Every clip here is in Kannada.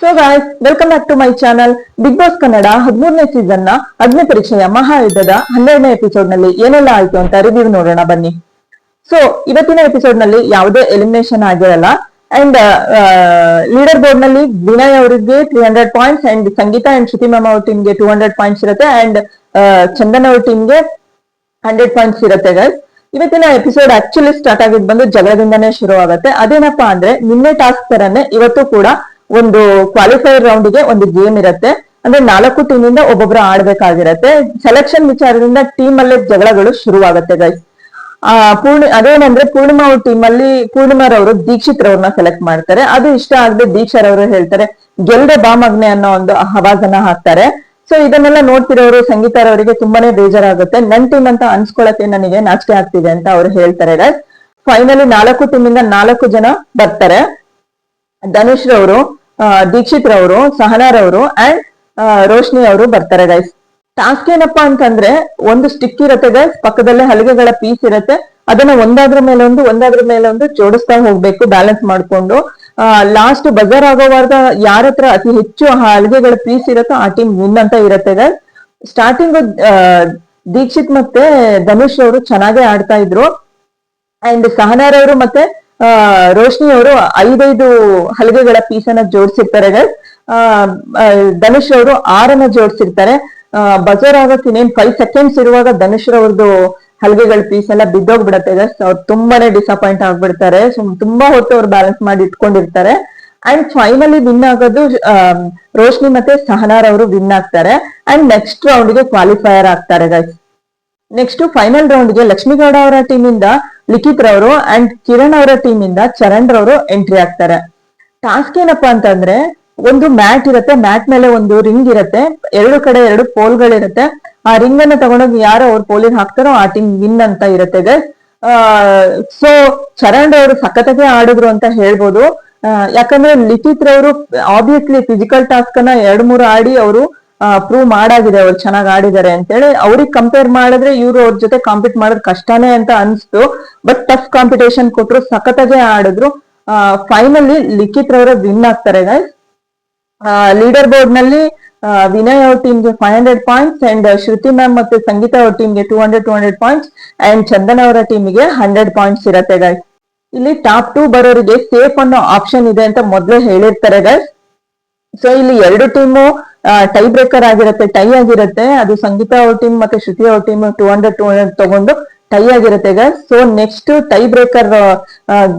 So guys, welcome back to my channel. Big boss Kannada 13ನೇ ಸೀಸನ್ ನ ಅಗ್ನಿ ಪರೀಕ್ಷೆಯ ಮಹಾಯುದ್ಧದ 12ನೇ ಎಪಿಸೋಡ್ ನಲ್ಲಿ ಏನೆಲ್ಲ ಆಯ್ತು ಅಂತ ರಿವ್ಯೂ ನೋಡೋಣ ಬನ್ನಿ. ಸೊ ಇವತ್ತಿನ ಎಪಿಸೋಡ್ ನಲ್ಲಿ ಯಾವುದೇ ಎಲಿಮಿನೇಷನ್ ಆಗಿರಲ್ಲ. ಅಂಡ್ ಲೀಡರ್ ಬೋರ್ಡ್ ನಲ್ಲಿ ವಿನಯ್ ಅವರಿಗೆ 300 points and Sangeeta and Shruti ma'am ಅವ್ರ ಟೀಮ್ಗೆ 200 ಪಾಯಿಂಟ್ಸ್ ಇರುತ್ತೆ. ಅಂಡ್ ಚಂದನ್ ಅವ್ರ ಟೀಮ್ಗೆ 100 ಪಾಯಿಂಟ್ಸ್ ಇರುತ್ತೆ ಗೈಸ್. ಇವತ್ತಿನ ಎಪಿಸೋಡ್ ಆಕ್ಚುಲಿ ಸ್ಟಾರ್ಟ್ ಆಗಿದ್ ಬಂದು ಜಗಳದಿಂದಾನೇ ಶುರು ಆಗುತ್ತೆ. ಅದೇನಪ್ಪಾ ಅಂದ್ರೆ ನಿನ್ನೆ ಟಾಸ್ಕ್ ತರನೇ ಇವತ್ತು ಕೂಡ ಒಂದು ಕ್ವಾಲಿಫೈರ್ ರೌಂಡ್ ಗೆ ಒಂದು ಗೇಮ್ ಇರುತ್ತೆ. ಅಂದ್ರೆ 4 ಟೀಮ್ ಇಂದ ಒಬ್ಬೊಬ್ರು ಆಡ್ಬೇಕಾಗಿರತ್ತೆ. ಸೆಲೆಕ್ಷನ್ ವಿಚಾರದಿಂದ ಟೀಮ್ ಅಲ್ಲೇ ಜಗಳಗಳು ಶುರುವಾಗುತ್ತೆ ಗೈಸ್. ಅದೇನಂದ್ರೆ ಪೂರ್ಣಿಮಾ ಅವ್ರ ಟೀಮ್ ಅಲ್ಲಿ ಪೂರ್ಣಿಮಾರವರು ದೀಕ್ಷಿತ್ ರವ್ರನ್ನ ಸೆಲೆಕ್ಟ್ ಮಾಡ್ತಾರೆ. ಅದು ಇಷ್ಟ ಆಗದೆ ದೀಕ್ಷಾರ್ ಅವರು ಹೇಳ್ತಾರೆ ಗೆಲ್ದೆ ಬಾ ಮಗ್ನೆ ಅನ್ನೋ ಒಂದು ಆವಾಜನ್ನ ಹಾಕ್ತಾರೆ. ಸೊ ಇದನ್ನೆಲ್ಲ ನೋಡ್ತಿರೋರು ಸಂಗೀತಾರವರಿಗೆ ತುಂಬಾನೇ ಬೇಜಾರಾಗುತ್ತೆ. ನನ್ ಟೀಮ್ ಅಂತ ಅನ್ಸ್ಕೊಳಕ್ಕೆ ನನಗೆ ನಾಚಿಕೆ ಆಗ್ತಿದೆ ಅಂತ ಅವ್ರು ಹೇಳ್ತಾರೆ ಗೈಸ್. ಫೈನಲಿ 4 ಟೀಮ್ ಇಂದ 4 ಜನ ಬರ್ತಾರೆ. ಧನುಷ್ ರವರು, ದೀಕ್ಷಿತ್ ರವರು, ಸಹನಾರವರು ಅಂಡ್ ರೋಶ್ನಿ ಅವರು ಬರ್ತಾರೆ ಗೈಸ್. ಟಾಸ್ಕ್ ಏನಪ್ಪಾ ಅಂತಂದ್ರೆ ಒಂದು ಸ್ಟಿಕ್ ಇರುತ್ತೆ ಗೈಸ್, ಪಕ್ಕದಲ್ಲೇ ಹಲಗೆಗಳ ಪೀಸ್ ಇರುತ್ತೆ. ಅದನ್ನ ಒಂದಾದ್ರ ಮೇಲೆ ಒಂದು ಜೋಡಿಸ್ತಾ ಹೋಗ್ಬೇಕು ಬ್ಯಾಲೆನ್ಸ್ ಮಾಡ್ಕೊಂಡು. ಲಾಸ್ಟ್ ಬಜಾರ್ ಆಗೋವಾಗ ಯಾರ ಹತ್ರ ಅತಿ ಹೆಚ್ಚು ಹಲಗೆಗಳ ಪೀಸ್ ಇರುತ್ತೋ ಆ ಟೀಮ್ ವಿನ್ ಅಂತ ಇರುತ್ತೆ ಗೈಸ್. ಸ್ಟಾರ್ಟಿಂಗ್ ದೀಕ್ಷಿತ್ ಮತ್ತೆ ಧನುಷ್ ಅವರು ಚೆನ್ನಾಗೇ ಆಡ್ತಾ ಇದ್ರು. ಅಂಡ್ ಸಹನಾರವರು ಮತ್ತೆ ರೋಶ್ನಿ ಅವರು 5 ಹಲಗೆಗಳ ಪೀಸನ್ನ ಜೋಡಿಸಿರ್ತಾರೆ ಗೈಸ್. ಧನುಷ್ ಅವರು 6 ಜೋಡಿಸಿರ್ತಾರೆ. ಬಜಾರ್ ಆಗಕ್ಕೆ ಇನ್ನೇನ್ 5 ಸೆಕೆಂಡ್ಸ್ ಇರುವಾಗ ಧನುಷ್ ರವ್ರದ್ದು ಹಲಗೆಗಳ ಪೀಸ್ ಎಲ್ಲ ಬಿದ್ದೋಗ್ಬಿಡತ್ತೆ ಗೈಸ್. ಅವ್ರು ತುಂಬಾನೇ ಡಿಸಪಾಯಿಂಟ್ ಆಗ್ಬಿಡ್ತಾರೆ. ತುಂಬಾ ಹೊತ್ತು ಅವ್ರು ಬ್ಯಾಲೆನ್ಸ್ ಮಾಡಿ ಇಟ್ಕೊಂಡಿರ್ತಾರೆ. ಅಂಡ್ ಫೈನಲಿ ವಿನ್ ಆಗೋದು ರೋಶ್ನಿ ಮತ್ತೆ ಸಹನಾರ್ ಅವರು ವಿನ್ ಆಗ್ತಾರೆ. ಅಂಡ್ ನೆಕ್ಸ್ಟ್ ರೌಂಡ್ ಗೆ ಕ್ವಾಲಿಫೈಯರ್ ಆಗ್ತಾರೆ ಗೈಸ್. ನೆಕ್ಸ್ಟ್ ಫೈನಲ್ ರೌಂಡ್ ಗೆ ಲಕ್ಷ್ಮೀಗೌಡ ಅವರ ಟೀಮ್ ಇಂದ ಲಿಖಿತ್ ರವರು ಅಂಡ್ ಕಿರಣ್ ಅವರ ಟೀಮ್ ಇಂದ ಚರಣ್ ರವರು ಎಂಟ್ರಿ ಆಗ್ತಾರೆ. ಟಾಸ್ಕ್ ಏನಪ್ಪಾ ಅಂತಂದ್ರೆ ಒಂದು ಮ್ಯಾಟ್ ಇರುತ್ತೆ, ಮ್ಯಾಟ್ ಮೇಲೆ ಒಂದು ರಿಂಗ್ ಇರುತ್ತೆ, 2 ಕಡೆ 2 ಪೋಲ್ಗಳಿರುತ್ತೆ. ಆ ರಿಂಗ್ ಅನ್ನ ತಗೊಂಡೋಗಿ ಯಾರು ಅವ್ರ ಪೋಲಿಗೆ ಹಾಕ್ತಾರೋ ಆ ಟೀಮ್ ವಿನ್ ಅಂತ ಇರುತ್ತೆ ಗೈಸ್. ಸೊ ಚರಣ್ ಅವರು ಸಖತ್ತಾಗಿ ಆಡಿದ್ರು ಅಂತ ಹೇಳ್ಬೋದು. ಯಾಕಂದ್ರೆ ಲಿಖಿತ್ ರವರು ಆಬ್ವಿಯಸ್ಲಿ ಫಿಸಿಕಲ್ ಟಾಸ್ಕ್ ಅನ್ನ 2-3 ಆಡಿ ಅವರು ಪ್ರೂವ್ ಮಾಡಾಗಿದೆ ಅವ್ರು ಚೆನ್ನಾಗಿ ಆಡಿದ್ದಾರೆ ಅಂತೇಳಿ. ಅವ್ರಿಗೆ ಕಂಪೇರ್ ಮಾಡಿದ್ರೆ ಇವ್ರು ಅವ್ರ ಜೊತೆ ಕಾಂಪೀಟ್ ಮಾಡೋದು ಕಷ್ಟನೇ ಅಂತ ಅನ್ಸ್ತು. ಬಟ್ ಟಫ್ ಕಾಂಪಿಟೇಷನ್ ಕೊಟ್ರು, ಸಖತ್ತಾಗೆ ಆಡಿದ್ರು. ಫೈನಲಿ ಲಿಖಿತ್ ರವರ ವಿನ್ ಆಗ್ತಾರೆ ಗೈಸ್. ಲೀಡರ್ ಬೋರ್ಡ್ ನಲ್ಲಿ ವಿನಯ್ ಅವ್ರ ಟೀಮ್ಗೆ 500 ಪಾಯಿಂಟ್ಸ್ ಅಂಡ್ ಶ್ರುತಿ ಮ್ಯಾಮ್ ಮತ್ತೆ ಸಂಗೀತಾ ಅವ್ರ ಟೀಮ್ಗೆ 200 ಪಾಯಿಂಟ್ಸ್ ಅಂಡ್ ಚಂದನ್ ಅವರ ಟೀಮ್ಗೆ 100 ಪಾಯಿಂಟ್ಸ್ ಇರತ್ತೆ ಗೈಸ್. ಇಲ್ಲಿ ಟಾಪ್ 2 ಬರೋರಿಗೆ ಸೇಫ್ ಅನ್ನೋ ಆಪ್ಷನ್ ಇದೆ ಅಂತ ಮೊದಲೇ ಹೇಳಿರ್ತಾರೆ ಗೈಸ್. ಸೊ ಇಲ್ಲಿ 2 ಟೀಮು ಟೈ ಬ್ರೇಕರ್ ಆಗಿರುತ್ತೆ, ಟೈ ಆಗಿರುತ್ತೆ. ಅದು ಸಂಗೀತಾ ಅವ್ರ ಟೀಮ್ ಮತ್ತೆ ಶ್ರುತಿ ಅವ್ರ ಟೀಮ್ 200 ತಗೊಂಡು ಟೈ ಆಗಿರುತ್ತೆ guys. So next tie breaker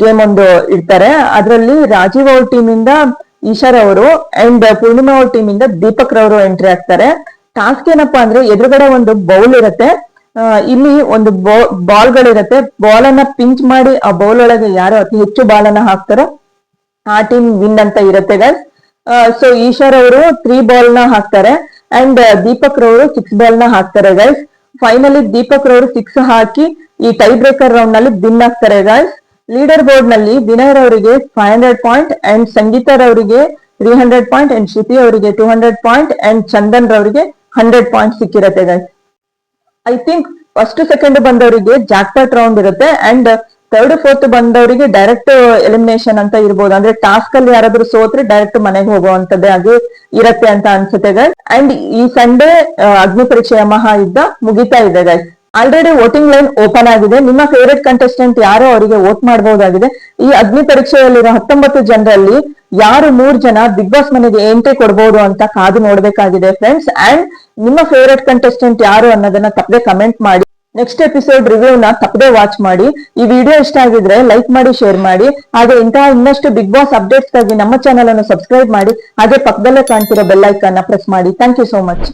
game ಒಂದು ಇಡ್ತಾರೆ. ಅದರಲ್ಲಿ ರಾಜೀವ್ ಅವ್ರ ಟೀಮ್ ಇಂದ ಈಶಾರ್ ಅವರು ಅಂಡ್ ಪೂರ್ಣಿಮಾ ಅವ್ರ ಟೀಮ್ ಇಂದ ದೀಪಕ್ ರವರು ಎಂಟ್ರಿ ಆಗ್ತಾರೆ. ಟಾಸ್ಕ್ ಏನಪ್ಪಾ ಅಂದ್ರೆ ಎದುರುಗಡೆ ಒಂದು ಬೌಲ್ ಇರುತ್ತೆ. ಇಲ್ಲಿ ಒಂದು ಬಾಲ್ ಗಳಿರುತ್ತೆ. ಬಾಲ್ ಅನ್ನ ಪಿಂಚ್ ಮಾಡಿ ಆ ಬೌಲ್ ಒಳಗೆ ಯಾರು ಅತಿ ಹೆಚ್ಚು ಬಾಲ್ ಅನ್ನ ಹಾಕ್ತಾರೋ ಆ ಟೀಮ್ ವಿನ್ ಅಂತ ಇರುತ್ತೆ ಗೈಸ್. ಸೊ ಈಶಾರ್ ಅವರು 3 ಬಾಲ್ ನ ಹಾಕ್ತಾರೆ ಅಂಡ್ ದೀಪಕ್ ರವರು 6 ಬಾಲ್ ನ ಹಾಕ್ತಾರೆ ಗೈಸ್. ಫೈನಲಿ ದೀಪಕ್ ರವರು 6 ಹಾಕಿ ಈ ಟೈ ಬ್ರೇಕರ್ ರೌಂಡ್ ನಲ್ಲಿ ವಿನ್ ಆಗ್ತಾರೆ ಗೈಸ್. ಲೀಡರ್ ಬೋರ್ಡ್ ನಲ್ಲಿ ವಿನಯ್ ಅವರಿಗೆ 500 ಪಾಯಿಂಟ್ ಅಂಡ್ ಸಂಗೀತಾ ರವರಿಗೆ 300 ಪಾಯಿಂಟ್ ಅಂಡ್ ಶ್ರುತಿ ಅವರಿಗೆ 200 ಪಾಯಿಂಟ್ ಅಂಡ್ ಚಂದನ್ ರವರಿಗೆ 100 ಪಾಯಿಂಟ್ ಸಿಕ್ಕಿರತ್ತೆ guys. I think first second ಬಂದವರಿಗೆ ಜಾಕ್ಪಾಟ್ ರೌಂಡ್ ಇರುತ್ತೆ ಅಂಡ್ 3rd 4th ಬಂದವರಿಗೆ ಡೈರೆಕ್ಟ್ ಎಲಿಮಿನೇಷನ್ ಅಂತ ಇರ್ಬೋದು. ಅಂದ್ರೆ ಟಾಸ್ಕ್ ಅಲ್ಲಿ ಯಾರಾದ್ರೂ ಸೋತ್ರೆ ಡೈರೆಕ್ಟ್ ಮನೆಗೆ ಹೋಗುವಂತದ್ದೇ ಆಗಿ ಇರತ್ತೆ ಅಂತ ಅನ್ಸುತ್ತೆ ಗೈಸ್. ಅಂಡ್ ಈ ಸಂಡೇ ಅಗ್ನಿ ಪರೀಕ್ಷೆಯ ಮಹಾಯುದ್ಧ ಮುಗಿತಾ ಇದೆ guys. Already voting line open ಆಗಿದೆ. ನಿಮ್ಮ ಫೇವರೇಟ್ ಕಂಟೆಸ್ಟೆಂಟ್ ಯಾರೋ ಅವರಿಗೆ ವೋಟ್ ಮಾಡಬಹುದಾಗಿದೆ. ಈ ಅಗ್ನಿ ಪರೀಕ್ಷೆಯಲ್ಲಿರೋ 19 ಜನರಲ್ಲಿ ಯಾರು 3 ಜನ ಬಿಗ್ ಬಾಸ್ ಮನೆಗೆ ಎಂಟ್ರಿ ಕೊಡಬಹುದು ಅಂತ ಕಾದು ನೋಡ್ಬೇಕಾಗಿದೆ ಫ್ರೆಂಡ್ಸ್. ಅಂಡ್ ನಿಮ್ಮ ಫೇವರೇಟ್ ಕಂಟೆಸ್ಟೆಂಟ್ ಯಾರು ಅನ್ನೋದನ್ನ ತಪ್ಪದೆ ಕಮೆಂಟ್ ಮಾಡಿ. ನೆಕ್ಸ್ಟ್ ಎಪಿಸೋಡ್ ರಿವ್ಯೂನ ತಪ್ಪದೆ ವಾಚ್ ಮಾಡಿ. ಈ ವಿಡಿಯೋ ಇಷ್ಟ ಆಗಿದ್ರೆ ಲೈಕ್ ಮಾಡಿ, ಶೇರ್ ಮಾಡಿ. ಹಾಗೆ ಇಂತಹ ಇನ್ನಷ್ಟು ಬಿಗ್ ಬಾಸ್ ಅಪ್ಡೇಟ್ಸ್ ಗಾಗಿ ನಮ್ಮ ಚಾನಲ್ ಅನ್ನು ಸಬ್ಸ್ಕ್ರೈಬ್ ಮಾಡಿ. ಹಾಗೆ ಪಕ್ಕದಲ್ಲೇ ಕಾಣ್ತಿರೋ ಬೆಲ್ ಐಕಾನ್ ನ ಪ್ರೆಸ್ ಮಾಡಿ. Thank you so much.